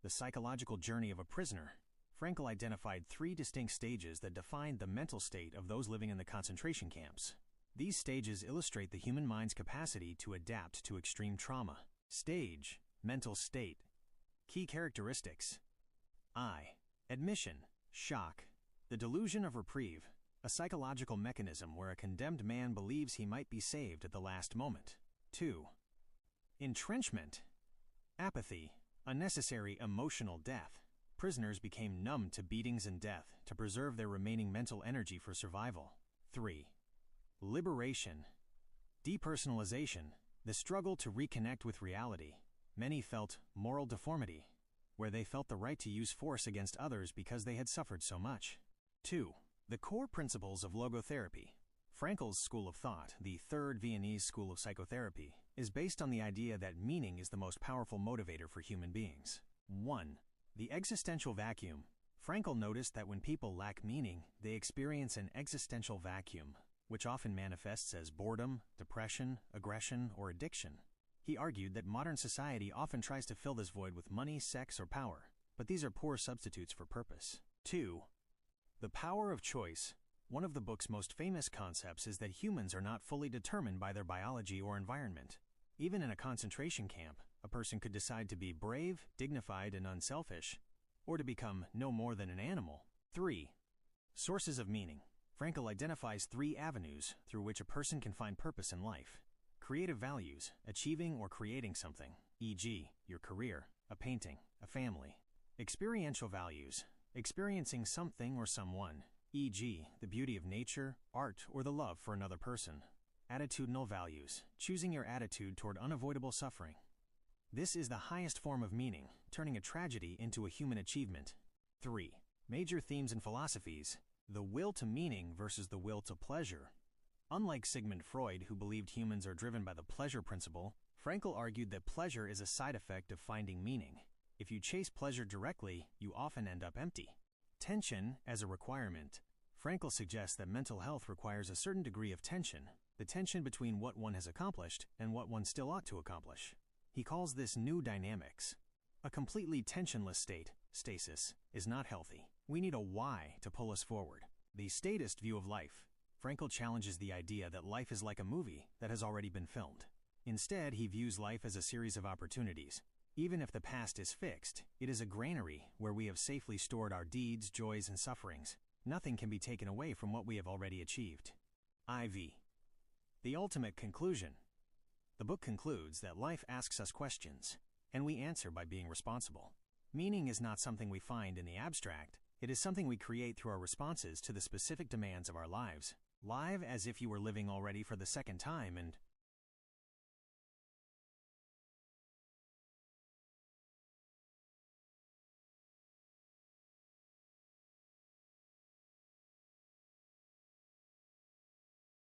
The Psychological Journey of a Prisoner, Frankl identified 3 distinct stages that defined the mental state of those living in the concentration camps. These stages illustrate the human mind's capacity to adapt to extreme trauma. Stage, mental state. Key characteristics. I. Admission, shock. The delusion of reprieve, a psychological mechanism where a condemned man believes he might be saved at the last moment. 2. Entrenchment, apathy, unnecessary emotional death. Prisoners became numb to beatings and death to preserve their remaining mental energy for survival. 3. Liberation, depersonalization, the struggle to reconnect with reality. Many felt moral deformity, where they felt the right to use force against others because they had suffered so much. 2. The core principles of logotherapy. Frankl's school of thought, the Third Viennese School of Psychotherapy, is based on the idea that meaning is the most powerful motivator for human beings. 1. The existential vacuum. Frankl noticed that when people lack meaning, they experience an existential vacuum, which often manifests as boredom, depression, aggression, or addiction. He argued that modern society often tries to fill this void with money, sex, or power, but these are poor substitutes for purpose. 2. The power of choice. One of the book's most famous concepts is that humans are not fully determined by their biology or environment. Even in a concentration camp, a person could decide to be brave, dignified, and unselfish, or to become no more than an animal. 3. Sources of meaning. Frankl identifies 3 avenues through which a person can find purpose in life. Creative values, achieving or creating something, e.g., your career, a painting, a family. Experiential values, experiencing something or someone, e.g., the beauty of nature, art, or the love for another person. Attitudinal values, choosing your attitude toward unavoidable suffering. This is the highest form of meaning, turning a tragedy into a human achievement. 3. Major themes and philosophies. The will to meaning versus the will to pleasure. Unlike Sigmund Freud, who believed humans are driven by the pleasure principle, Frankl argued that pleasure is a side effect of finding meaning. If you chase pleasure directly, you often end up empty. Tension as a requirement. Frankl suggests that mental health requires a certain degree of tension, the tension between what one has accomplished and what one still ought to accomplish. He calls this new dynamics. A completely tensionless state, stasis, is not healthy. We need a why to pull us forward. The statist view of life. Frankl challenges the idea that life is like a movie that has already been filmed. Instead, he views life as a series of opportunities. Even if the past is fixed, it is a granary where we have safely stored our deeds, joys, and sufferings. Nothing can be taken away from what we have already achieved. IV. The ultimate conclusion. The book concludes that life asks us questions, and we answer by being responsible. Meaning is not something we find in the abstract. It is something we create through our responses to the specific demands of our lives. Live as if you were living already for the second time and